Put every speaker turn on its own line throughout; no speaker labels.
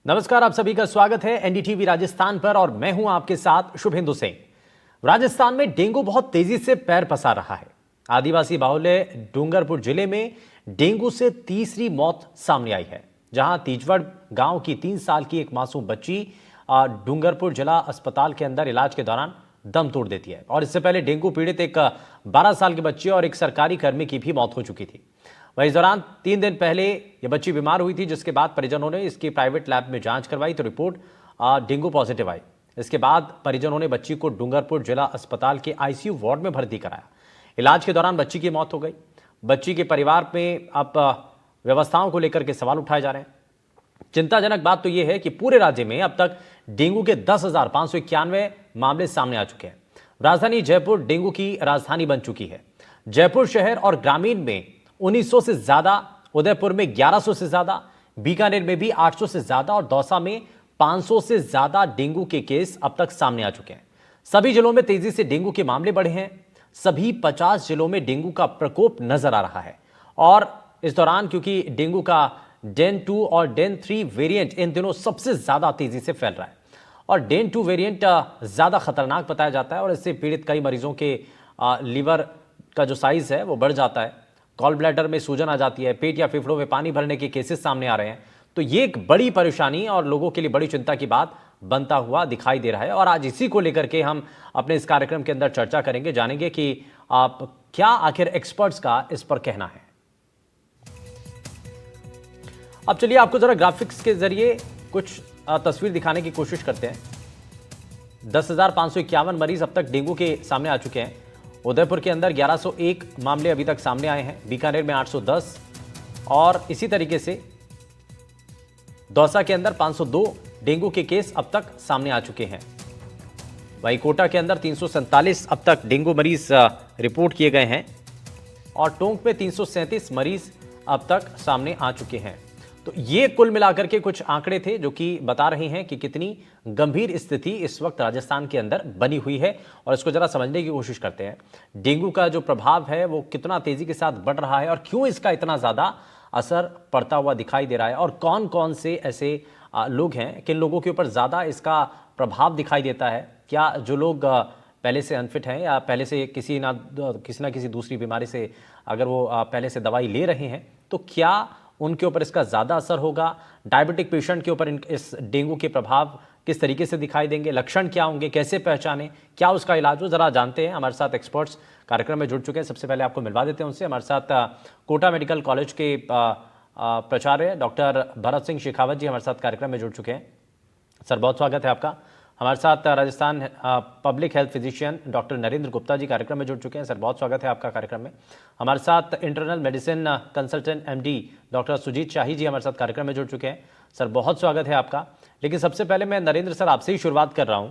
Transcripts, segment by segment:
नमस्कार, आप सभी का स्वागत है एनडीटीवी राजस्थान पर और मैं हूं आपके साथ शुभेंदु सिंह। राजस्थान में डेंगू बहुत तेजी से पैर पसार रहा है। आदिवासी बाहुल्य डूंगरपुर जिले में डेंगू से तीसरी मौत सामने आई है, जहां तीजवड़ गांव की 3 साल की एक मासूम बच्ची डूंगरपुर जिला अस्पताल के अंदर इलाज के दौरान दम तोड़ देती है। और इससे पहले डेंगू पीड़ित एक 12 साल की बच्ची और एक सरकारी कर्मी की भी मौत हो चुकी थी। वहीं इस दौरान 3 दिन पहले ये बच्ची बीमार हुई थी, जिसके बाद परिजनों ने इसकी प्राइवेट लैब में जांच करवाई तो रिपोर्ट डेंगू पॉजिटिव आई। इसके बाद परिजनों ने बच्ची को डूंगरपुर जिला अस्पताल के आईसीयू वार्ड में भर्ती कराया। इलाज के दौरान बच्ची की मौत हो गई। बच्ची के परिवार में अब व्यवस्थाओं को लेकर के सवाल उठाए जा रहे हैं। चिंताजनक बात तो यह है कि पूरे राज्य में अब तक डेंगू के 10,591 मामले सामने आ चुके हैं। राजधानी जयपुर डेंगू की राजधानी बन चुकी है। जयपुर शहर और ग्रामीण में 1900 से ज्यादा, उदयपुर में 1100 से ज्यादा, बीकानेर में भी 800 से ज्यादा और दौसा में 500 से ज्यादा डेंगू के केस अब तक सामने आ चुके हैं। सभी जिलों में तेजी से डेंगू के मामले बढ़े हैं। सभी 50 जिलों में डेंगू का प्रकोप नजर आ रहा है। और इस दौरान क्योंकि डेंगू का डेन 2 और डेन 3 वेरिएंट इन दिनों सबसे ज्यादा तेजी से फैल रहा है और डेन 2 वेरिएंट ज्यादा खतरनाक बताया जाता है और इससे पीड़ित कई मरीजों के लीवर का जो साइज है वो बढ़ जाता है, गॉल ब्लैडर में सूजन आ जाती है, पेट या फेफड़ों में पानी भरने के केसेस सामने आ रहे हैं। तो ये एक बड़ी परेशानी और लोगों के लिए बड़ी चिंता की बात बनता हुआ दिखाई दे रहा है। और आज इसी को लेकर के हम अपने इस कार्यक्रम के अंदर चर्चा करेंगे, जानेंगे कि आप क्या आखिर एक्सपर्ट्स का इस पर कहना है। अब चलिए आपको जरा ग्राफिक्स के जरिए कुछ तस्वीर दिखाने की कोशिश करते हैं। 10,551 मरीज अब तक डेंगू के सामने आ चुके हैं। उदयपुर के अंदर 1101 मामले अभी तक सामने आए हैं, बीकानेर में 810 और इसी तरीके से दौसा के अंदर 502 डेंगू के केस अब तक सामने आ चुके हैं। वहीं कोटा के अंदर 347 अब तक डेंगू मरीज रिपोर्ट किए गए हैं और टोंक में 337 मरीज अब तक सामने आ चुके हैं। तो ये कुल मिलाकर के कुछ आंकड़े थे जो कि बता रहे हैं कि कितनी गंभीर स्थिति इस वक्त राजस्थान के अंदर बनी हुई है। और इसको जरा समझने की कोशिश करते हैं। डेंगू का जो प्रभाव है वो कितना तेजी के साथ बढ़ रहा है और क्यों इसका इतना ज्यादा असर पड़ता हुआ दिखाई दे रहा है और कौन कौन से ऐसे लोग हैं, किन लोगों के ऊपर ज्यादा इसका प्रभाव दिखाई देता है। क्या जो लोग पहले से अनफिट हैं या पहले से किसी ना किसी दूसरी बीमारी से अगर वो पहले से दवाई ले रहे हैं तो क्या उनके ऊपर इसका ज्यादा असर होगा। डायबिटिक पेशेंट के ऊपर इस डेंगू के प्रभाव किस तरीके से दिखाई देंगे, लक्षण क्या होंगे, कैसे पहचानें, क्या उसका इलाज हो, जरा जानते हैं। हमारे साथ एक्सपर्ट्स कार्यक्रम में जुड़ चुके हैं। सबसे पहले आपको मिलवा देते हैं उनसे। हमारे साथ कोटा मेडिकल कॉलेज के प्राचार्य डॉक्टर भरत सिंह शेखावत जी हमारे साथ कार्यक्रम में जुड़ चुके हैं। सर, बहुत स्वागत है आपका। हमारे साथ Rajasthan public health physician doctor Narendra Gupta ji कार्यक्रम में जुड़ चुके हैं। सर, बहुत स्वागत है आपका कार्यक्रम में। हमारे साथ internal medicine consultant MD doctor Sujit Shahi ji हमारे साथ कार्यक्रम में जुड़ चुके हैं। सर, बहुत स्वागत है आपका। लेकिन सबसे पहले मैं नरेंद्र सर आपसे ही शुरुआत कर रहा हूं।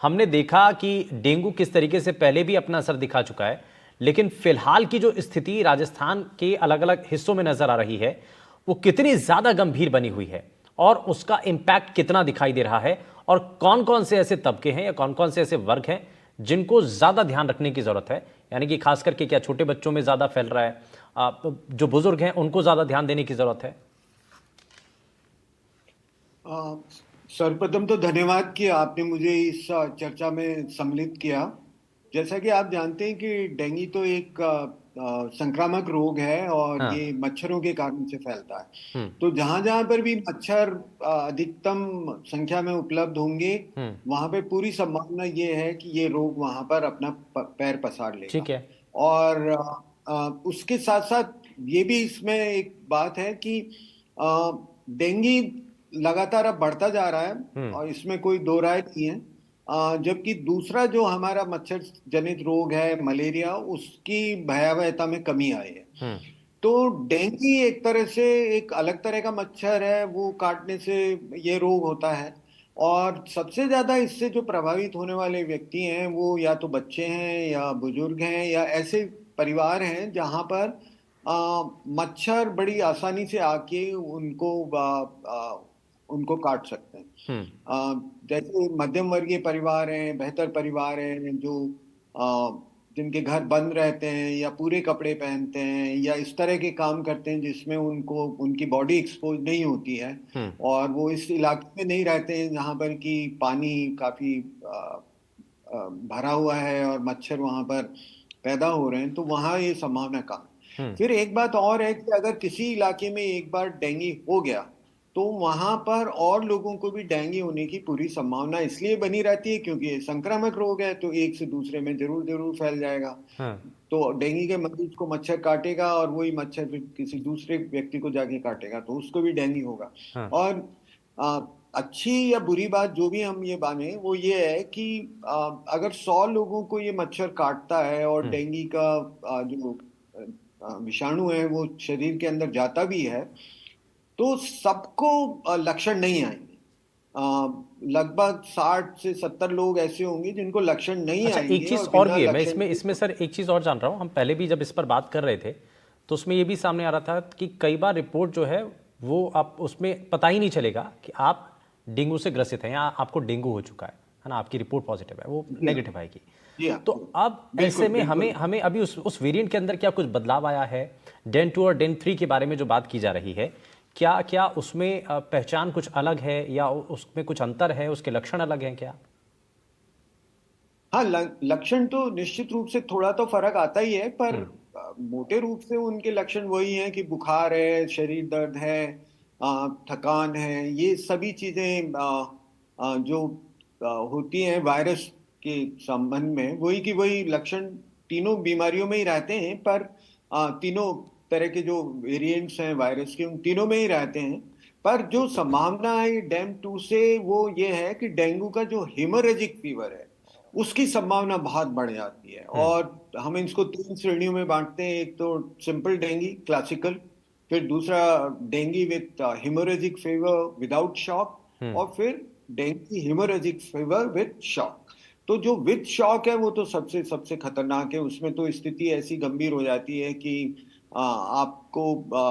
हमने देखा कि डेंगू किस तरीके से पहले भी अपना असर दिखा चुका है, लेकिन फिलहाल की जो स्थिति राजस्थान के अलग अलग हिस्सों में नजर आ रही है वो कितनी ज्यादा गंभीर बनी हुई है और उसका इंपैक्ट कितना दिखाई दे रहा है और कौन कौन से ऐसे तबके हैं या कौन कौन से ऐसे वर्ग हैं जिनको ज्यादा ध्यान रखने की जरूरत है। यानी कि खास करके क्या छोटे बच्चों में ज्यादा फैल रहा है, जो बुजुर्ग हैं उनको ज्यादा ध्यान देने की जरूरत है।
सर्वप्रथम तो धन्यवाद कि आपने मुझे इस चर्चा में सम्मिलित किया। जैसा कि आप जानते हैं कि डेंगू तो एक संक्रामक रोग है और
हाँ।
ये मच्छरों के कारण से फैलता है।
हम्म।
तो जहां जहां पर भी मच्छर अधिकतम संख्या में उपलब्ध होंगे
हम्म।
वहां पे पूरी संभावना ये है कि ये रोग वहां पर अपना पैर पसार
ठीक
लेगा।
है।
और उसके साथ साथ ये भी इसमें एक बात है कि डेंगू लगातार अब बढ़ता जा रहा है
हम्म।
और इसमें कोई दो राय नहीं है। जबकि दूसरा जो हमारा मच्छर जनित रोग है मलेरिया, उसकी भयावहता में कमी आई है।
हम्म।
तो डेंगू एक तरह से एक अलग तरह का मच्छर है, वो काटने से ये रोग होता है। और सबसे ज्यादा इससे जो प्रभावित होने वाले व्यक्ति हैं वो या तो बच्चे हैं या बुजुर्ग हैं या ऐसे परिवार हैं जहां पर मच्छर बड़ी आसानी से आके उनको काट सकते हैं।
हम्म।
जैसे मध्यम वर्गीय परिवार हैं, बेहतर परिवार हैं जो जिनके घर बंद रहते हैं या पूरे कपड़े पहनते हैं या इस तरह के काम करते हैं जिसमें उनको उनकी बॉडी एक्सपोज नहीं होती है,
हम्म।
और वो इस इलाके में नहीं रहते हैं जहाँ पर कि पानी काफी भरा हुआ है और मच्छर वहां पर पैदा हो रहे हैं, तो वहां ये संभावना कम है।
हम्म।
फिर एक बात और है कि अगर किसी इलाके में एक बार डेंगू हो गया तो वहां पर और लोगों को भी डेंगू होने की पूरी संभावना इसलिए बनी रहती है क्योंकि ये संक्रामक रोग है, तो एक से दूसरे में जरूर जरूर फैल जाएगा।
हाँ।
तो डेंगू के मरीज को मच्छर काटेगा और वही मच्छर फिर किसी दूसरे व्यक्ति को जाके काटेगा तो उसको भी डेंगू होगा।
हाँ।
और आ, अच्छी या बुरी बात जो भी हम ये माने वो ये है कि अगर 100 लोगों को ये मच्छर काटता है और
हम्म।
डेंगू का जो विषाणु है वो शरीर के अंदर जाता भी है तो सबको लक्षण नहीं आएंगे। लगभग 60 से 70 लोग ऐसे होंगे जिनको लक्षण नहीं
अच्छा, एक
आएंगे
चीज़
और
और
बिना
भी है, मैं
लक्षण
इसमें
के।
इसमें सर एक चीज़ और जान रहा हूँ। हम पहले भी जब इस पर बात कर रहे थे तो उसमें ये भी सामने आ रहा था कि कई बार रिपोर्ट जो है वो आप उसमें पता ही नहीं चलेगा कि आप डेंगू से ग्रसित हैं या आपको डेंगू हो चुका है ना, आपकी रिपोर्ट पॉजिटिव है, वो
जी हाँ।
नेगेटिव आएगी।
जी हाँ।
तो अब ऐसे
बिल्कुल
में हमें
बिल्कुल।
हमें अभी उस वेरिएंट के अंदर क्या कुछ बदलाव आया है? डेन 2 और डेन 3 के बारे में जो बात की जा रही है, क्या क्या उसमें पहचान कुछ अलग है या उसमें कुछ अंतर है, उसके लक्षण अलग हैं क्या?
हाँ, लक्षण तो निश्चित रूप से थोड़ा तो फर्क आता ही है, पर
हम्म।
मोटे रूप से उनके लक्षण वही हैं कि बुखार है, शरीर दर्द है, थकान है, ये सभी चीजें जो होती हैं वायरस के संबंध में, वही की वही लक्षण तीनों बीमारियों में ही रहते हैं। पर तीनों तरह के जो वेरिएंट्स हैं वायरस के उन तीनों में ही रहते हैं। पर जो संभावना है डेंगू 2 से वो ये है कि डेंगू का जो हेमोरेजिक फीवर है उसकी संभावना बहुत बढ़ जाती है।
हम्म।
और हम इसको 3 श्रेणियों में बांटते हैं, एक तो सिंपल डेंगू क्लासिकल, फिर दूसरा dengue with haemorrhagic fever without shock,
hmm.
और फिर dengue haemorrhagic fever with shock. तो जो विथ शॉक है वो तो सबसे सबसे खतरनाक है, उसमें तो स्थिति ऐसी गंभीर हो जाती है कि आपको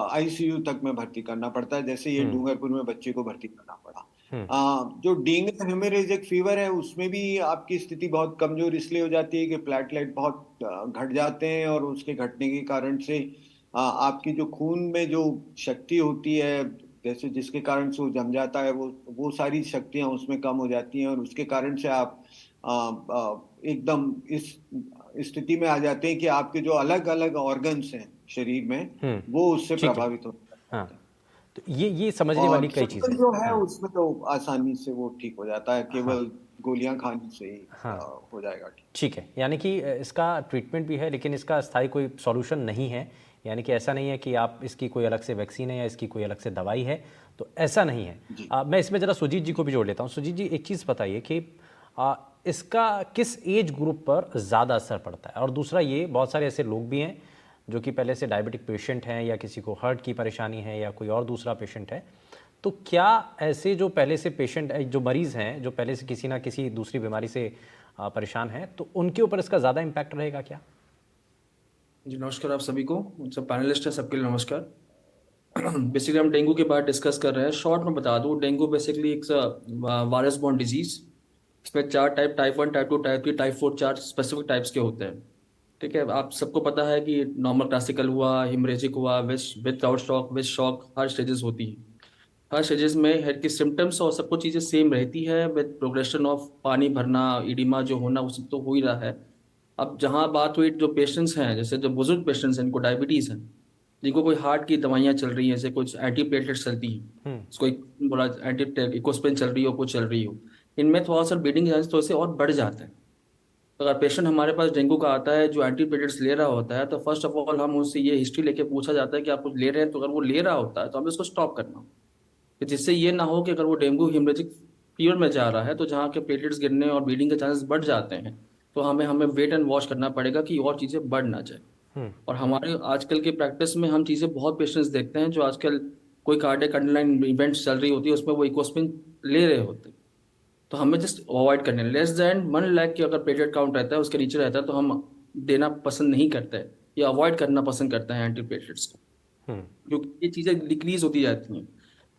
आईसीयू तक में भर्ती करना पड़ता है, जैसे ये
हम्म।
डूंगरपुर में बच्चे को भर्ती करना पड़ा।
हम्म।
जो डेंगू हेमोरेजिक फीवर है उसमें भी आपकी स्थिति बहुत कमजोर इसलिए हो जाती है कि प्लेटलेट बहुत घट जाते हैं, और उसके घटने के कारण से आपकी जो खून में जो शक्ति होती है, जैसे जिसके कारण से वो जम जाता है, वो सारी शक्तियां उसमें कम हो जाती हैं, और उसके कारण से आप एकदम इस स्थिति में आ जाते हैं कि आपके जो अलग अलग ऑर्गन्स हैं शरीर में
हम्म।
वो उससे
ठीक है।
प्रभावित होने लग
हाँ,
जाते हैं।
तो ये समझने वाली
और
कई चीज़ें
सिंपल
हैं।
जो है
हाँ।
उसमें तो आसानी से वो ठीक हो जाता है,
हाँ।
केवल गोलियां खाने से ही
हाँ।
हो जाएगा ठीक।
ठीक है, यानी कि इसका ट्रीटमेंट भी है लेकिन इसका स्थायी कोई सॉल्यूशन नहीं है। यानी कि ऐसा नहीं है कि आप इसकी कोई अलग से वैक्सीन है या इसकी कोई अलग से दवाई है, तो ऐसा नहीं है।
जी।
मैं इसमें ज़रा सुजीत जी को भी जोड़ लेता हूँ। सुजीत जी, एक चीज़ बताइए कि इसका किस एज ग्रुप पर ज़्यादा असर पड़ता है? और दूसरा ये, बहुत सारे ऐसे लोग भी हैं जो कि पहले से डायबिटिक पेशेंट हैं या किसी को हार्ट की परेशानी है या कोई और दूसरा पेशेंट है, तो क्या ऐसे जो पहले से पेशेंट जो मरीज़ हैं जो पहले से किसी ना किसी दूसरी बीमारी से परेशान हैं, तो उनके ऊपर इसका ज़्यादा इम्पैक्ट रहेगा क्या?
जी नमस्कार आप सभी को, सब पैनलिस्ट हैं सबके लिए नमस्कार। बेसिकली हम डेंगू के बारे डिस्कस कर रहे हैं। शॉर्ट में बता दूं, डेंगू बेसिकली एक वायरस बॉर्न डिजीज। इसमें 4 type, type 1, type 2, type 3, type 4, 4 specific types के होते हैं। ठीक है, आप सबको पता है कि नॉर्मल क्लासिकल हुआ, हिमरेजिक हुआ, without shock, with shock, her stages होती है। हर स्टेजेस में हेड की सिम्टम्स और सब कुछ चीज़ें सेम रहती है, विद प्रोग्रेशन ऑफ पानी भरना, इडिमा जो होना वो सब तो हो ही रहा है। अब जहाँ बात हुई जो पेशेंट्स हैं, जैसे जो बुजुर्ग पेशेंट्स हैं, इनको डायबिटीज़ है, जिनको कोई हार्ट की दवाइयाँ चल रही हैं, जैसे कुछ एंटी प्लेटलेट्स चलती हैं,
हम्म।
कोई बोला एंटी इकोस्पिन चल रही हो, कुछ चल रही हो, इनमें थोड़ा सा ब्लीडिंग के चांस थोड़े से और बढ़ जाते हैं। तो अगर पेशेंट हमारे पास डेंगू का आता है जो एंटी प्लेटलेट्स ले रहा होता है, तो फर्स्ट ऑफ ऑल हम उससे ये हिस्ट्री लेके पूछा जाता है कि आप कुछ ले रहे हैं, तो अगर वो ले रहा होता है तो हमें उसको स्टॉप करना हो, कि जिससे ये ना हो कि अगर वो डेंगू हेमरेजिक फीवर में जा रहा है तो जहाँ के प्लेटलेट्स गिरने और ब्लीडिंग के चांसेस बढ़ जाते हैं, तो हमें हमें वेट एंड वॉच करना पड़ेगा कि और चीज़ें बढ़ ना जाए।
हम्म।
और हमारे आजकल के प्रैक्टिस में हम चीज़ें बहुत पेशेंट्स देखते हैं जो आजकल कोई कार्डियक अंडरलाइन इवेंट्स चल रही होती है, उसमें वो इकोस्पिन ले रहे होते हैं। तो हमें जस्ट अवॉइड करने, लेस देन 1 लाख की अगर प्लेटलेट काउंट रहता है, उसके नीचे रहता है, तो हम देना पसंद नहीं करते हैं या अवॉइड करना पसंद करते हैं एंटी प्लेटलेट्स को,
हम्म।
क्योंकि ये चीज़ें डिक्रीज होती जाती हैं।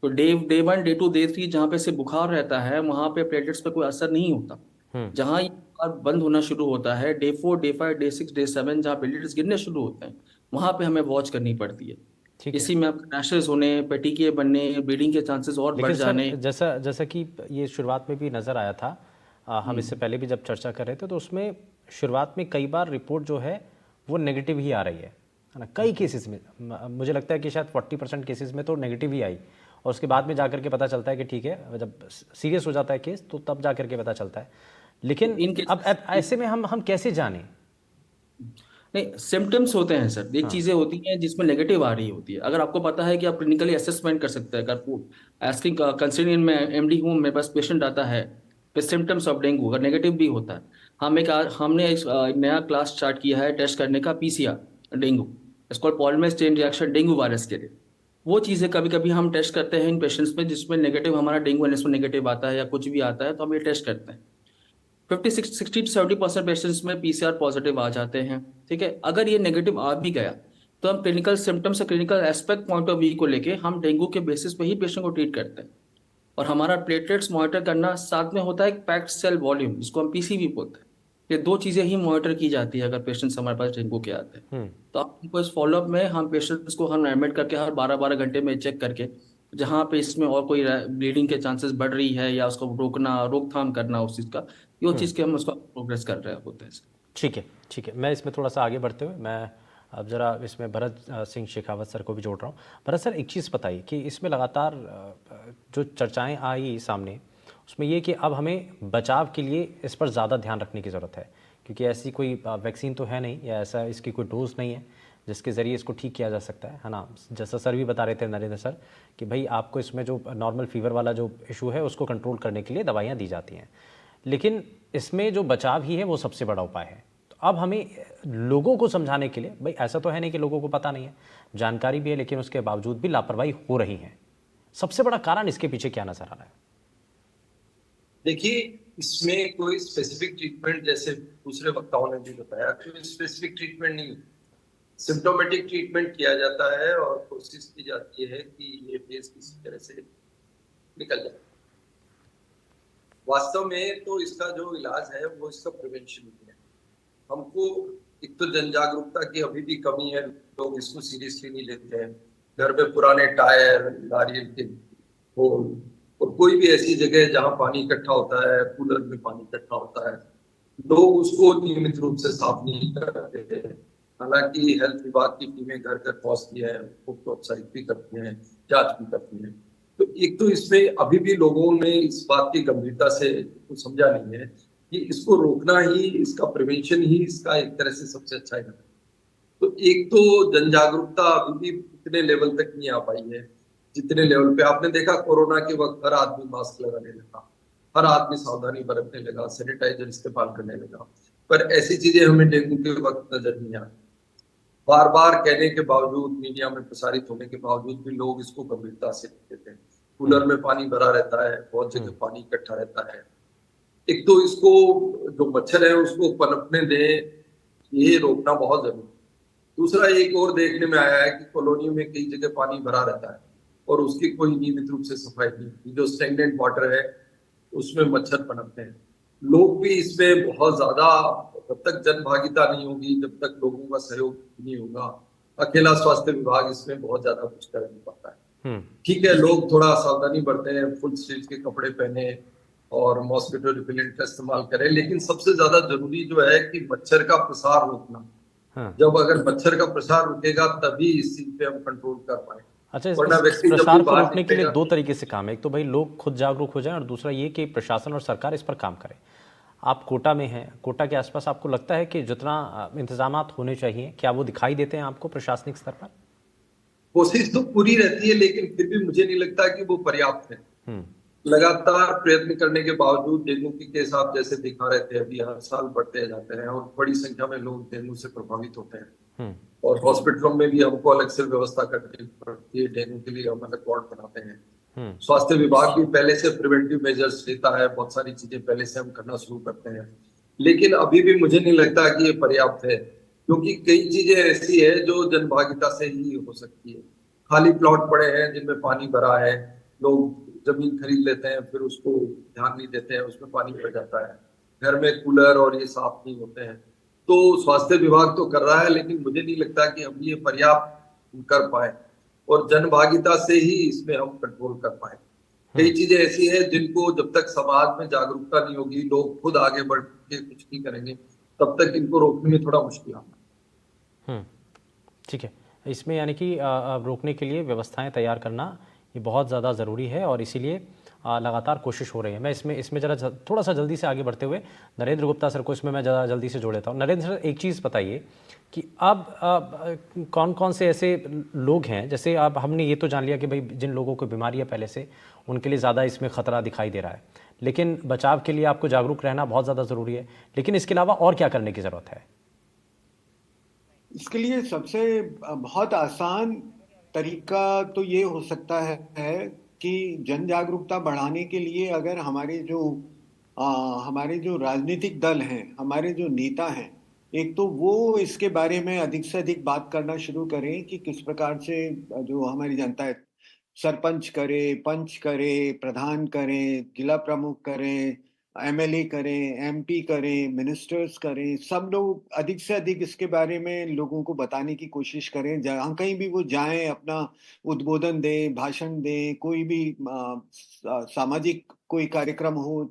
तो डे 1, डे 2, डे 3 जहाँ पे से बुखार रहता है वहाँ पे प्लेटलेट्स पे कोई असर नहीं होता।
हम्म।
जहाँ ये बार बंद होना शुरू होता है, डे 4, डे 5, डे 6, डे 7 जहाँ प्लेटलेट्स गिरने शुरू होते हैं, वहां पे हमें वॉच करनी पड़ती है।
ठीक है।
इसी में आपके रैशेस होने, पेटिके बनने, ब्लीडिंग के चांसेस और बढ़
लेकिन सर
जाने।
जैसा जैसा कि ये शुरुआत में भी नज़र आया था, हम इससे पहले भी जब चर्चा कर रहे थे तो उसमें शुरुआत में कई बार रिपोर्ट जो है वो नेगेटिव ही आ रही है ना, कई केसेस में। मुझे लगता है कि शायद 40% केसेस में तो नेगेटिव ही आई, और उसके बाद में जाकर के पता चलता है कि ठीक है, जब सीरियस हो जाता है केस तो तब जाकर के पता चलता है। लेकिन
इन
अब ऐसे में हम कैसे जानें?
नहीं, सिम्टम्स होते हैं सर, एक
हाँ।
चीजें होती हैं जिसमें नेगेटिव आ रही होती है। अगर आपको पता है कि आप क्लिनिकली असेसमेंट कर सकते हैं, अगर आस्किंग कंसिडरिंग में एमडी हूँ, मेरे पास पेशेंट आता है विद सिम्टम्स ऑफ डेंगू, अगर नेगेटिव भी होता है, हमने एक नया क्लास स्टार्ट किया है टेस्ट करने का, पीसीआर डेंगू, इसको polymerase chain reaction dengue virus के लिए। वो चीजें कभी कभी हम टेस्ट करते हैं इन पेशेंट्स में जिसमें नेगेटिव, हमारा डेंगू एनएस में नेगेटिव आता है या कुछ भी आता है, तो हम ये टेस्ट करते हैं। 60 to 70% पेशेंट्स में पीसीआर पॉजिटिव आ जाते हैं। ठीक है, अगर ये नेगेटिव आ भी गया तो हम क्लिनिकल सिम्टम्स से clinical aspect point of view को लेके हम डेंगू के बेसिस पे ही पेशेंट को ट्रीट करते हैं। और हमारा प्लेटलेट्स मॉनिटर करना साथ में होता है एक पैक्ड सेल वॉल्यूम, जिसको हम पीसीवी बोलते हैं। ये दो चीजें ही मॉनिटर की जाती है अगर पेशेंट्स हमारे पास डेंगू के आते हैं। तो आपको इस फॉलोअप में हम पेशेंट्स को हम एडमिट करके हर 12-12 घंटे में चेक करके, जहाँ पे इसमें और कोई ब्लीडिंग के चांसेस बढ़ रही है या उसको रोकना, रोकथाम करना उस चीज़ का, ये चीज़ के हम उसका प्रोग्रेस कर रहे होते हैं।
ठीक है, ठीक है। मैं इसमें थोड़ा-सा आगे बढ़ते हुए मैं अब ज़रा इसमें भरत सिंह शेखावत सर को भी जोड़ रहा हूँ। भरत सर, एक चीज़ बताइए कि इसमें लगातार जो चर्चाएँ आई सामने, उसमें ये कि अब हमें बचाव के लिए इस पर ज़्यादा ध्यान रखने की ज़रूरत है, क्योंकि ऐसी कोई वैक्सीन तो है नहीं या ऐसा इसकी कोई डोज़ नहीं है जिसके ज़रिए इसको ठीक किया जा सकता है ना? जैसा सर भी बता रहे थे, नरेंद्र सर, कि भई आपको इसमें जो नॉर्मल फ़ीवर वाला जो इशू है उसको कंट्रोल करने के लिए दवाइयाँ दी जाती हैं। लेकिन इसमें जो बचाव ही है वो सबसे बड़ा उपाय है। तो अब हमें लोगों को समझाने के लिए, भाई ऐसा तो है नहीं कि लोगों को पता नहीं है, जानकारी भी है, लेकिन उसके बावजूद भी लापरवाही हो रही है। सबसे बड़ा कारण इसके पीछे क्या नजर आ रहा है?
देखिए, इसमें कोई स्पेसिफिक ट्रीटमेंट, जैसे दूसरे वक्ताओं ने भी बताया, कोई स्पेसिफिक ट्रीटमेंट नहीं, सिम्टोमेटिक ट्रीटमेंट किया जाता है और कोशिश की जाती है कि ये फेज किसी तरह से निकल जाए। वास्तव में तो इसका जो इलाज है वो इसका प्रिवेंशन ही है। हमको एक तो जन जागरूकता की अभी भी कमी है, लोग इसको सीरियसली नहीं लेते हैं। घर में पुराने टायर, नारियल के होल और कोई भी ऐसी जगह जहां पानी इकट्ठा होता है, कूलर में पानी इकट्ठा होता है, लोग उसको नियमित रूप से साफ नहीं करते। हालांकि हेल्थ विभाग की टीमें घर घर पहुंचती है, वो प्रोत्साहित भी करती हैं, जांच भी करती हैं। तो एक तो इसमें अभी भी लोगों ने इस बात की गंभीरता से समझा नहीं है कि इसको रोकना ही, इसका प्रिवेंशन ही इसका एक तरह से सबसे अच्छा है। तो एक तो जन जागरूकता अभी भी इतने लेवल तक नहीं आ पाई है जितने लेवल पे आपने देखा कोरोना के वक्त हर आदमी मास्क लगाने लगा, हर आदमी सावधानी बरतने लगा, सैनिटाइजर इस्तेमाल करने लगा। पर ऐसी चीजें हमें डेंगू के वक्त नजर नहीं आई। बार बार कहने के बावजूद, मीडिया में प्रसारित होने के बावजूद भी लोग इसको गंभीरता से लेते हैं। कूलर में पानी भरा रहता है, बहुत जगह पानी इकट्ठा रहता है। एक तो इसको जो मच्छर है उसको पनपने दें, ये रोकना बहुत जरूरी है। दूसरा एक और देखने में आया है कि कॉलोनियों में कई जगह पानी भरा रहता है और उसकी कोई नियमित रूप से सफाई नहीं, जो स्टेगनेंट वाटर है उसमें मच्छर पनपते हैं। लोग भी इसमें बहुत ज्यादा, जब तक जन भागीदारी नहीं होगी, जब तक लोगों का सहयोग नहीं होगा, अकेला स्वास्थ्य विभाग इसमें बहुत ज्यादा कुछ कर नहीं पाता है। ठीक है, लोग थोड़ा सावधानी बरते हैं, फुल स्लीव के कपड़े पहने और मॉस्किटो रिपेलेंट का इस्तेमाल करें, लेकिन सबसे ज्यादा जरूरी जो है कि मच्छर का प्रसार रोकना। जब अगर मच्छर का प्रसार रुकेगा तभी इस चीज पे हम कंट्रोल कर पाएंगे।
अच्छा,
वरना
इस
व्यक्ति जब भी
प्रसार को
बाहर
रोकने के लिए
निकलेगा,
दो तरीके से काम है। एक तो भाई लोग खुद जागरूक हो जाएं, और दूसरा ये कि प्रशासन और सरकार इस पर काम करे। आप कोटा में हैं, कोटा के आसपास आपको लगता है कि जितना इंतजामात होने चाहिए, क्या वो दिखाई देते हैं आपको प्रशासनिक स्तर पर?
कोशिश तो पूरी रहती है, लेकिन फिर भी मुझे नहीं लगता कि वो पर्याप्त है। लगातार प्रयत्न करने के बावजूद डेंगू के केस आप जैसे दिखा रहे थे अभी हर साल बढ़ते जाते हैं और बड़ी संख्या में लोग डेंगू से प्रभावित होते हैं। और हॉस्पिटलों में भी हमको अलग से व्यवस्था करनी पड़ती है, डेंगू के लिए हम अलग वार्ड बनाते हैं। स्वास्थ्य विभाग भी पहले से प्रिवेंटिव मेजर्स लेता है, बहुत सारी चीजें पहले से हम करना शुरू करते हैं, लेकिन अभी भी मुझे नहीं लगता कि ये पर्याप्त है, क्योंकि कई चीजें ऐसी है जो जनभागिता से ही हो सकती है। खाली प्लॉट पड़े हैं जिनमें पानी भरा है, लोग जमीन खरीद लेते हैं, फिर उसको ध्यान नहीं देते हैं, उसमें पानी भर जाता है। घर में कूलर और ये साफ नहीं होते हैं। तो स्वास्थ्य विभाग तो कर रहा है, लेकिन मुझे नहीं लगता कि हम ये पर्याप्त कर पाए, और जन भागीदारी से ही इसमें हम कंट्रोल कर पाए। कई चीजें ऐसी हैं जिनको जब तक समाज में जागरूकता नहीं होगी, लोग खुद आगे बढ़ के कुछ नहीं करेंगे, तब तक इनको रोकने में थोड़ा मुश्किल आता है।
ठीक है, इसमें यानी कि रोकने के लिए व्यवस्थाएं तैयार करना ये बहुत ज़्यादा ज़रूरी है और इसीलिए लगातार कोशिश हो रही है। मैं इसमें ज़रा थोड़ा सा जल्दी से आगे बढ़ते हुए नरेंद्र गुप्ता सर को इसमें मैं ज़रा जल्दी से जोड़ लेता हूँ। नरेंद्र सर, एक चीज़ बताइए कि अब कौन कौन से ऐसे लोग हैं, जैसे अब हमने ये तो जान लिया कि भाई जिन लोगों को बीमारी है पहले से, उनके लिए ज़्यादा इसमें ख़तरा दिखाई दे रहा है, लेकिन बचाव के लिए आपको जागरूक रहना बहुत ज़्यादा ज़रूरी है, लेकिन इसके अलावा और क्या करने की ज़रूरत है?
इसके लिए सबसे बहुत आसान तरीका तो ये हो सकता है कि जन जागरूकता बढ़ाने के लिए अगर हमारे जो राजनीतिक दल हैं, हमारे जो नेता हैं, एक तो वो इसके बारे में अधिक से अधिक बात करना शुरू करें कि किस प्रकार से जो हमारी जनता है, सरपंच करे, पंच करे, प्रधान करें, जिला प्रमुख करें, एमएलए करें, एमपी करें, मिनिस्टर्स करें, सब लोग अधिक से अधिक इसके बारे में लोगों को बताने की कोशिश करें। जहाँ कहीं भी वो जाएं, अपना उद्बोधन दें, भाषण दें, कोई भी सामाजिक कोई कार्यक्रम हो।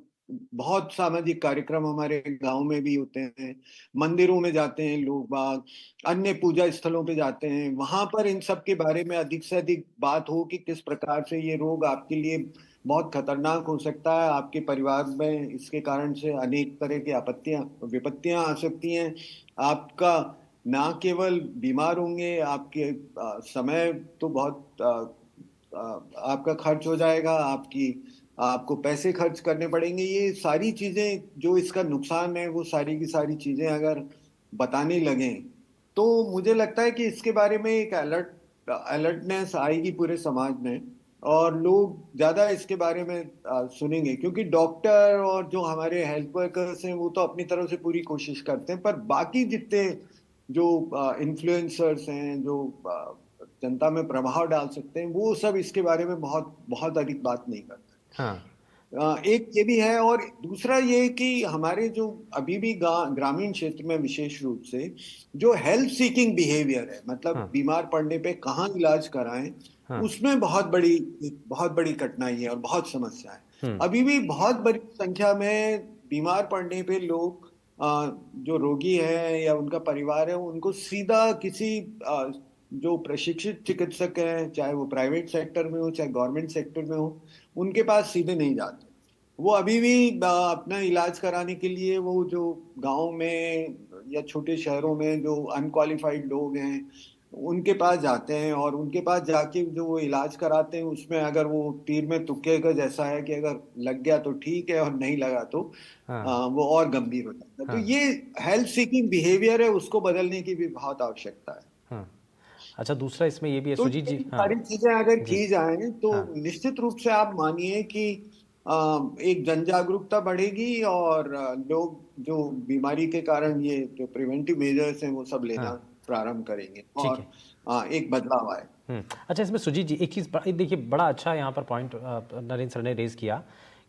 बहुत सामाजिक कार्यक्रम हमारे गांव में भी होते हैं, मंदिरों में जाते हैं लोग बाग, अन्य पूजा स्थलों पे जाते हैं, वहां पर इन सब के बारे में अधिक से अधिक बात हो कि किस प्रकार से ये रोग आपके लिए बहुत खतरनाक हो सकता है, आपके परिवार में इसके कारण से अनेक तरह की आपत्तियां विपत्तियां आ सकती हैं। आपका ना केवल बीमार होंगे, आपके समय तो बहुत आपका खर्च हो जाएगा, आपको पैसे खर्च करने पड़ेंगे। ये सारी चीजें जो इसका नुकसान है, वो सारी की सारी चीजें अगर बताने लगें तो मुझे लगता है कि इसके बारे में एक अलर्टनेस आएगी पूरे समाज में, और लोग ज्यादा इसके बारे में सुनेंगे। क्योंकि डॉक्टर और जो हमारे हेल्थ वर्कर्स हैं वो तो अपनी तरफ से पूरी कोशिश करते हैं, पर बाकी जितने जो इन्फ्लुएंसर्स हैं, जो जनता में प्रभाव डाल सकते हैं, वो सब इसके बारे में बहुत बहुत अधिक बात नहीं करते।
हाँ।
एक ये भी है, और दूसरा ये कि हमारे जो अभी भी ग्रामीण क्षेत्र में विशेष रूप से जो हेल्थ सीकिंग बिहेवियर है, मतलब
हाँ।
बीमार पड़ने पे कहाँ इलाज कराएं,
हाँ।
उसमें बहुत बड़ी कठिनाई है और बहुत समस्या है।
हम्म।
अभी भी बहुत बड़ी संख्या में बीमार पड़ने पे लोग जो रोगी है या उनका परिवार है, उनको सीधा किसी जो प्रशिक्षित चिकित्सक हैं, चाहे वो प्राइवेट सेक्टर में हो चाहे गवर्नमेंट सेक्टर में हो, उनके पास सीधे नहीं जाते। वो अभी भी अपना इलाज कराने के लिए वो जो गांव में या छोटे शहरों में जो अनक्वालिफाइड लोग हैं, उनके पास जाते हैं, और उनके पास जाके जो वो इलाज कराते हैं उसमें अगर वो तीर में तुक्के का जैसा है कि अगर लग गया तो ठीक है और नहीं लगा तो
हाँ।
वो और गंभीर हो जाता है। तो
हाँ।
ये हेल्थ सीकिंग बिहेवियर है, उसको बदलने की भी बहुत आवश्यकता है।
हाँ। अच्छा, दूसरा इसमें ये भी है
तो
सुजीत
ये
जी। हाँ
सारी चीजें अगर
जी।
की जाएं तो
हाँ।
निश्चित रूप से आप मानिए कि एक जन जागरूकता बढ़ेगी, और लोग जो बीमारी के कारण ये जो प्रिवेंटिव मेजर्स हैं वो सब लेना
हाँ।
प्रारंभ करेंगे,
ठीक
और
है।
एक बदलाव आए।
अच्छा, इसमें सुजीत जी एक चीज़ देखिए, बड़ा अच्छा यहाँ पर पॉइंट नरेंद्र सर ने रेज किया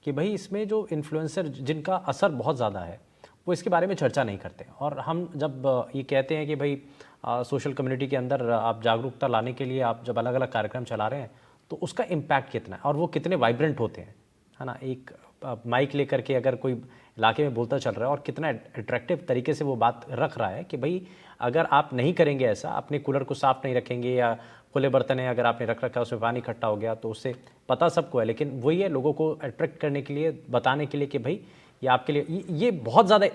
कि भाई इसमें जो इन्फ्लुएंसर जिनका असर बहुत ज़्यादा है, वो इसके बारे में चर्चा नहीं करते। और हम जब ये कहते हैं कि भाई सोशल कम्युनिटी के अंदर आप जागरूकता लाने के लिए आप जब अलग अलग कार्यक्रम चला रहे हैं, तो उसका इम्पैक्ट कितना है और वो कितने वाइब्रेंट होते हैं, है ना। एक माइक लेकर के अगर कोई इलाके में बोलता चल रहा है और कितना अट्रैक्टिव तरीके से वो बात रख रहा है कि भाई अगर आप नहीं करेंगे ऐसा, अपने कूलर को साफ़ नहीं रखेंगे या खुले बर्तन है अगर आपने रख रखा है उसमें पानी इकट्ठा हो गया, तो उससे पता सबको है, लेकिन वही है लोगों को अट्रैक्ट करने के लिए, बताने के लिए कि भाई ये आपके लिए ये बहुत ज़्यादा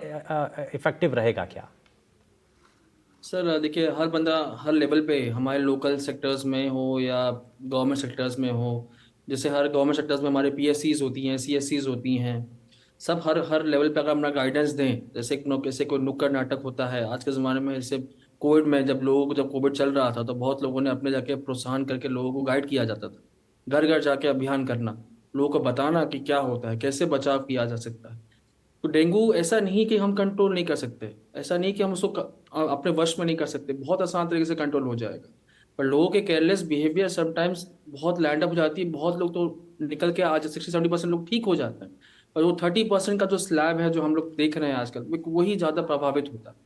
इफेक्टिव रहेगा क्या?
सर देखिए, हर बंदा हर लेवल पे, हमारे लोकल सेक्टर्स में हो या गवर्नमेंट सेक्टर्स में हो, जैसे हर गवर्नमेंट सेक्टर्स में हमारे पीएससीज होती हैं, सीएससीज होती हैं, सब हर हर लेवल पे अगर अपना गाइडेंस दें, जैसे कोई नुक्कड़ नाटक होता है आज के ज़माने में। जैसे कोविड में जब कोविड चल रहा था तो बहुत लोगों ने अपने जाके प्रोत्साहन करके लोगों को गाइड किया जाता था, घर घर जाके अभियान करना, लोगों को बताना कि क्या होता है, कैसे बचाव किया जा सकता है। तो डेंगू ऐसा नहीं कि हम कंट्रोल नहीं कर सकते, ऐसा नहीं कि हम उसको अपने वश में नहीं कर सकते, बहुत आसान तरीके से कंट्रोल हो जाएगा। पर लोगों के केयरलेस बिहेवियर समटाइम्स बहुत लैंड अप हो जाती है, बहुत लोग तो निकल के आज 60-70% लोग ठीक हो जाते हैं, और वो 30% का जो स्लैब है जो हम लोग देख रहे हैं आजकल, वही ज़्यादा प्रभावित होता है।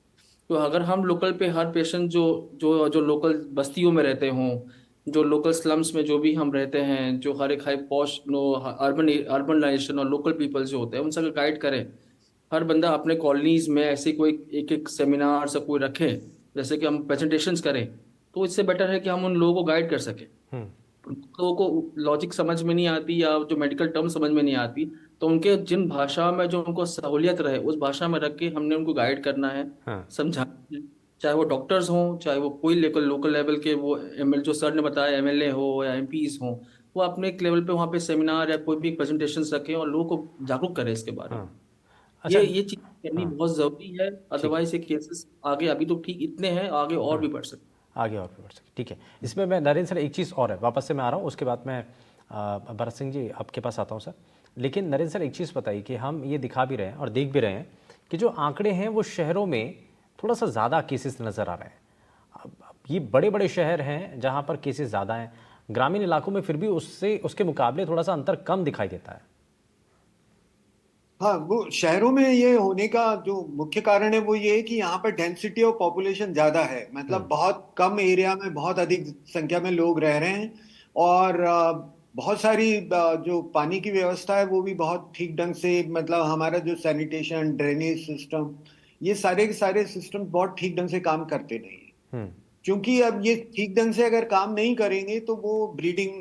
तो अगर हम लोकल पे हर पेशेंट जो जो जो लोकल बस्तियों में रहते हों, जो लोकल स्लम्स में जो भी हम रहते हैं, जो हर एक हाई पॉश नो अर्बनाइजेशन और लोकल पीपल जो होते हैं, उनसे अगर गाइड करें, हर बंदा अपने कॉलोनीज में ऐसे कोई एक एक सेमिनार से कोई रखे, जैसे कि हम प्रेजेंटेशंस करें, तो इससे बेटर है कि हम उन लोगों को गाइड कर सकें।
हम्म।
लोगों को लॉजिक समझ में नहीं आती या जो मेडिकल टर्म समझ में नहीं आती, तो उनके जिन भाषा में जो उनको सहूलियत रहे उस भाषा में रख के हमने उनको गाइड करना है,
हाँ।
समझाना है। चाहे वो डॉक्टर्स हों, चाहे वो कोई लोकल लोकल लेवल के वो एमएल जो सर ने बताया एमएलए हो या एमपीज हों, वो अपने एक लेवल पे वहाँ पे सेमिनार या कोई भी प्रेजेंटेशन रखें और लोगों को जागरूक करें इसके बारे में।
हाँ। अच्छा।
ये चीज करनी
हाँ।
बहुत जरूरी है,
ठीक है।
अदरवाइज ये केसेस आगे, अभी तो ठीक इतने हैं, आगे और
हाँ,
भी बढ़ सकते
आगे और भी बढ़ सके। ठीक है, इसमें मैं नरेंद्र सर एक चीज़ और है, वापस से मैं आ रहा हूँ, उसके बाद मैं भरत सिंह जी आपके पास आता हूँ सर। लेकिन नरेंद्र सर एक चीज़ बताइए कि हम ये दिखा भी रहे हैं और देख भी रहे हैं कि जो आंकड़े हैं वो शहरों में थोड़ा सा ज़्यादा केसेस नज़र आ रहे हैं। अब ये बड़े बड़े शहर हैं जहाँ पर केसेस ज़्यादा हैं, ग्रामीण इलाकों में फिर भी उससे उसके मुकाबले थोड़ा सा अंतर कम दिखाई देता है।
हाँ, वो शहरों में ये होने का जो मुख्य कारण है वो ये है कि यहाँ पर डेंसिटी ऑफ पॉपुलेशन ज्यादा है, मतलब बहुत कम एरिया में बहुत अधिक संख्या में लोग रह रहे हैं। और बहुत सारी जो पानी की व्यवस्था है वो भी बहुत ठीक ढंग से, मतलब हमारा जो सैनिटेशन ड्रेनेज सिस्टम, ये सारे के सारे सिस्टम बहुत ठीक ढंग से काम करते नहीं हैं।
हम्म।
क्योंकि अब ये ठीक ढंग से अगर काम नहीं करेंगे तो वो ब्रीडिंग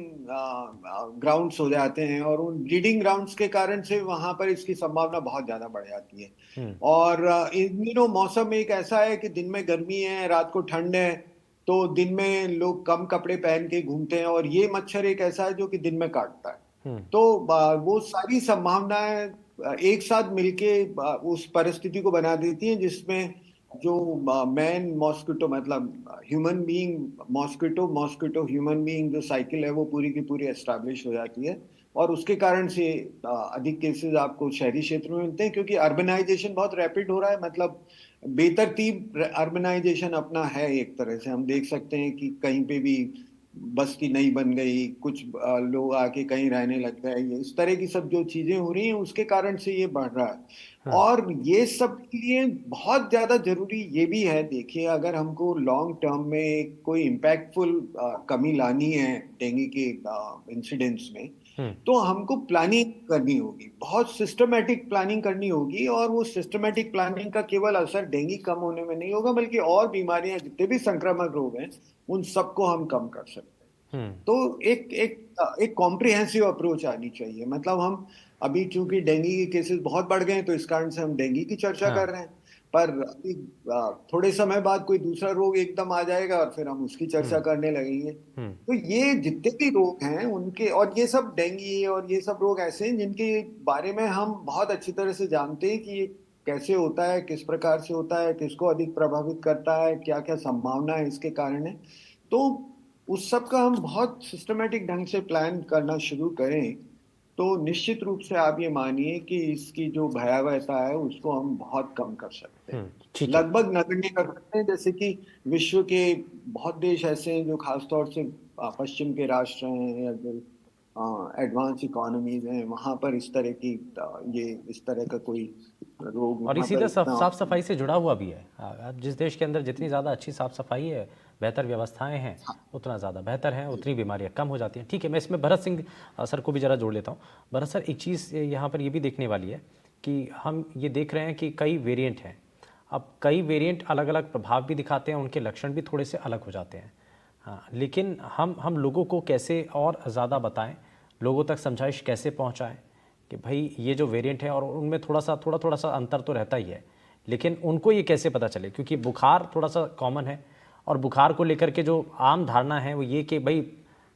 ग्राउंड्स हो जाते हैं, और उन ब्रीडिंग ग्राउंड्स के कारण से वहां पर इसकी संभावना बहुत ज्यादा बढ़ जाती है।
हम्म।
और इन दिनों मौसम एक ऐसा है कि दिन में गर्मी है, रात को ठंड है, तो दिन में लोग कम कपड़े पहन के घूमते हैं, और ये मच्छर एक ऐसा है जो कि दिन में काटता है।
हम्म।
तो वो सारी संभावनाएं एक साथ मिलके उस परिस्थिति को बना देती हैं जिसमें जो मैन मॉस्किटो, मतलब human being mosquito, mosquito human being, जो साइकिल है वो पूरी की पूरी एस्टैब्लिश हो जाती है। और उसके कारण से अधिक केसेस आपको शहरी क्षेत्र में मिलते हैं, क्योंकि अर्बनाइजेशन बहुत रैपिड हो रहा है, मतलब बेतरतीब अर्बनाइजेशन अपना है। एक तरह से हम देख सकते हैं कि कहीं पे भी बस्ती नई बन गई, कुछ लोग आके कहीं रहने लग गए, ये इस तरह की सब जो चीजें हो रही हैं उसके कारण से ये बढ़ रहा है।
हाँ।
और ये सब के लिए बहुत ज्यादा जरूरी ये भी है, देखिए अगर हमको लॉन्ग टर्म में कोई इम्पैक्टफुल कमी लानी है डेंगू के इंसिडेंट्स में,
हम्म।
तो हमको प्लानिंग करनी होगी, बहुत सिस्टमेटिक प्लानिंग करनी होगी। और वो सिस्टमेटिक प्लानिंग का केवल असर डेंगू कम होने में नहीं होगा, बल्कि और बीमारियां जितने भी संक्रामक रोग हैं उन सबको हम कम कर सकते हैं।
हम्म।
तो एक एक एक कॉम्प्रिहेंसिव अप्रोच आनी चाहिए। मतलब हम अभी चूंकि डेंगू के केसेस बहुत बढ़ गए हैं तो इस कारण से हम डेंगू की चर्चा
हाँ।
कर रहे हैं, पर अभी थोड़े समय बाद कोई दूसरा रोग एकदम आ जाएगा और फिर हम उसकी चर्चा
हम्म।
करने लगेंगे।
हम्म।
तो ये जितने भी रोग हैं उनके, और ये सब डेंगू और ये सब रोग ऐसे हैं जिनके बारे में हम बहुत अच्छी तरह से जानते हैं कि ये कैसे होता है, किस प्रकार से होता है, किसको अधिक प्रभावित करता है, क्या क्या संभावना है इसके कारण है। तो उस सब का हम बहुत सिस्टमेटिक ढंग से प्लान करना शुरू करें तो निश्चित रूप से आप ये मानिए कि इसकी जो भयावहता है उसको हम बहुत कम कर सकते हैं,
ठीक है।
लगभग नगण्य कर सकते हैं। जैसे कि विश्व के बहुत देश ऐसे हैं जो खासतौर से पश्चिम के राष्ट्र हैं या जो एडवांस इकोनॉमीज हैं, वहां पर इस तरह की ये इस तरह का कोई रोग
और ये
वहां पर
सीधा
इतना।
साफ सफाई से जुड़ा हुआ भी है। अब जिस देश के अंदर जितनी ज़्यादा अच्छी साफ सफाई है, बेहतर व्यवस्थाएं हैं, उतना ज़्यादा बेहतर है, उतनी बीमारियां कम हो जाती हैं। ठीक है, मैं इसमें भरत सिंह सर को भी ज़रा जोड़ लेता हूँ। भरत सर, एक चीज़ यहाँ पर ये भी देखने वाली है कि हम ये देख रहे हैं कि कई वेरिएंट हैं। अब कई वेरिएंट अलग अलग प्रभाव भी दिखाते हैं, उनके लक्षण भी थोड़े से अलग हो जाते हैं। हाँ, लेकिन हम लोगों को कैसे और ज़्यादा बताएं, लोगों तक समझाइश कैसे पहुँचाएँ कि भाई ये जो वेरिएंट है, और उनमें थोड़ा सा अंतर तो रहता ही है, लेकिन उनको ये कैसे पता चले, क्योंकि बुखार थोड़ा सा कॉमन है, और बुखार को लेकर के जो आम धारणा है वो ये कि भाई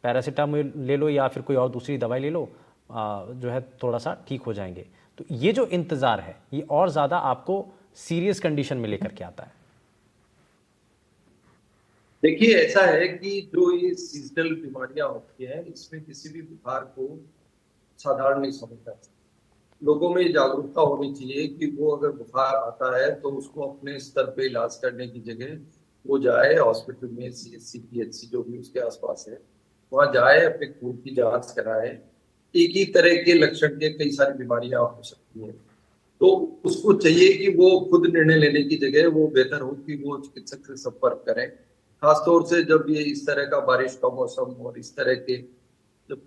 पैरासीटामोल ले लो या फिर कोई और दूसरी दवाई ले लो, जो है थोड़ा सा ठीक हो जाएंगे। तो ये जो इंतज़ार है ये और ज़्यादा आपको सीरियस कंडीशन में लेकर के आता है।
देखिए, ऐसा है कि जो ये सीजनल बीमारियां होती हैं इसमें किसी भी बुखार को साधारण नहीं समझता। लोगों में जागरूकता होनी चाहिए कि वो अगर बुखार आता है तो उसको अपने स्तर पे इलाज करने की जगह वो जाए हॉस्पिटल में, सीएचसी पीएचसी जो भी उसके आसपास है वहां जाए, अपने खून की जांच कराए। एक ही तरह के लक्षण के कई सारी बीमारियां हो सकती हैं। सकती है। तो उसको चाहिए कि वो खुद निर्णय लेने की जगह वो बेहतर हो कि वो चिकित्सक से संपर्क करें, खासतौर से जब ये इस तरह का बारिश का मौसम और इस तरह के जब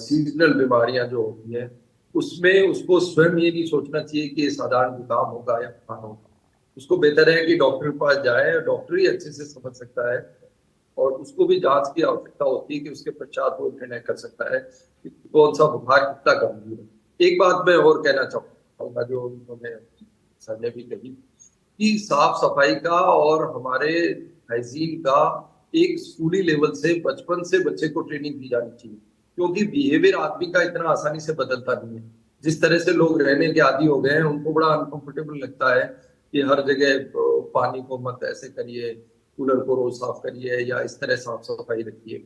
सीजनल बीमारियां जो होती है, उसमें उसको स्वयं ये नहीं सोचना चाहिए कि ये साधारण जुकाम होगा या बुखार होगा। उसको बेहतर है कि डॉक्टर के पास जाए, और डॉक्टर ही अच्छे से समझ सकता है, और उसको भी जांच की आवश्यकता होती है कि उसके पश्चात वो निर्णय कर सकता है कि कौन सा बुखार कितना गंभीर है। एक बात मैं और कहना चाहूंगा जो उन्होंने सर ने भी कही, कि साफ सफाई का और हमारे हाइजीन का एक स्कूली लेवल से बचपन से बच्चे को ट्रेनिंग दी जानी चाहिए, क्योंकि बिहेवियर आदमी का इतना आसानी से बदलता नहीं है। जिस तरह से लोग रहने के आदी हो गए हैं, उनको बड़ा अनकंफर्टेबल लगता है कि हर जगह पानी को मत ऐसे करिए, कूलर को रोज साफ करिए, या इस तरह साफ सफाई रखिए।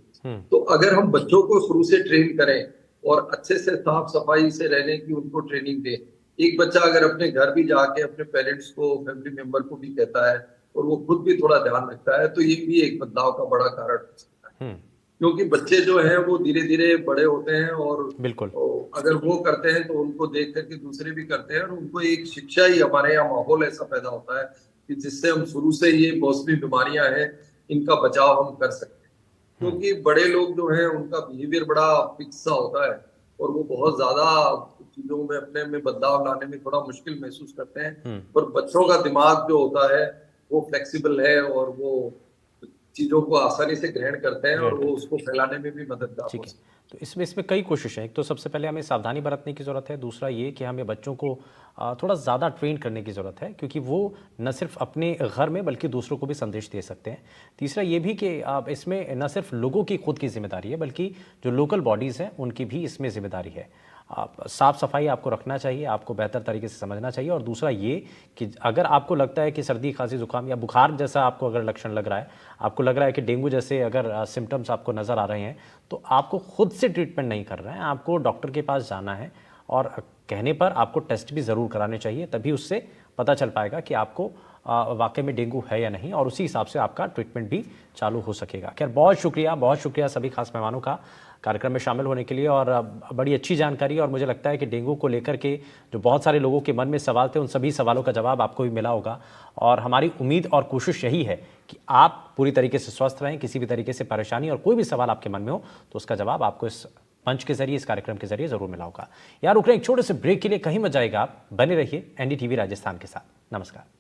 तो अगर हम बच्चों को शुरू से ट्रेन करें और अच्छे से साफ सफाई से रहने की उनको ट्रेनिंग दें, एक बच्चा अगर अपने घर भी जाके अपने पेरेंट्स को, फैमिली मेंबर को भी कहता है और वो खुद भी थोड़ा ध्यान रखता है, तो ये भी एक बदलाव का बड़ा कारण हो सकता है। क्योंकि बच्चे जो हैं वो धीरे धीरे बड़े होते हैं, और
बिल्कुल।
अगर वो करते हैं तो उनको देख करके दूसरे भी करते हैं, और उनको एक शिक्षा ही, हमारे यहाँ माहौल ऐसा पैदा होता है कि जिससे हम शुरू से ये मौसमी बीमारियां हैं इनका बचाव हम कर सकते हैं। क्योंकि बड़े लोग जो हैं उनका बिहेवियर बड़ा फिक्स सा होता है, और वो बहुत ज्यादा चीजों में अपने में बदलाव लाने में थोड़ा मुश्किल महसूस करते हैं। पर बच्चों का दिमाग जो होता है वो फ्लेक्सिबल है, और वो चीजों को आसानी से ग्रहण करते हैं, और वो उसको फैलाने में भी मददगार हो
ठीक है।
सकते हैं।
तो इसमें कई कोशिशें हैं। एक तो सबसे पहले हमें सावधानी बरतने की ज़रूरत है। दूसरा ये कि हमें बच्चों को थोड़ा ज़्यादा ट्रेन करने की ज़रूरत है, क्योंकि वो न सिर्फ अपने घर में बल्कि दूसरों को भी संदेश दे सकते हैं। तीसरा ये भी कि इसमें न सिर्फ लोगों की खुद की जिम्मेदारी है, बल्कि जो लोकल बॉडीज़ हैं उनकी भी इसमें जिम्मेदारी है। साफ़ सफाई आपको रखना चाहिए, आपको बेहतर तरीके से समझना चाहिए। और दूसरा ये कि अगर आपको लगता है कि सर्दी खांसी जुकाम या बुखार जैसा आपको अगर लक्षण लग रहा है, आपको लग रहा है कि डेंगू जैसे अगर सिम्टम्स आपको नज़र आ रहे हैं, तो आपको खुद से ट्रीटमेंट नहीं कर रहे हैं, आपको डॉक्टर के पास जाना है, और कहने पर आपको टेस्ट भी ज़रूर कराने चाहिए। तभी उससे पता चल पाएगा कि आपको वाकई में डेंगू है या नहीं, और उसी हिसाब से आपका ट्रीटमेंट भी चालू हो सकेगा। खैर, बहुत शुक्रिया सभी खास मेहमानों का कार्यक्रम में शामिल होने के लिए, और बड़ी अच्छी जानकारी। और मुझे लगता है कि डेंगू को लेकर के जो बहुत सारे लोगों के मन में सवाल थे, उन सभी सवालों का जवाब आपको भी मिला होगा। और हमारी उम्मीद और कोशिश यही है कि आप पूरी तरीके से स्वस्थ रहें, किसी भी तरीके से परेशानी और कोई भी सवाल आपके मन में हो तो उसका जवाब आपको इस मंच के जरिए, इस कार्यक्रम के जरिए जरूर मिला होगा। यार रुक रहे एक छोटे से ब्रेक के लिए, कहीं मत जाएगा आप, बने रहिए एनडीटीवी राजस्थान के साथ। नमस्कार।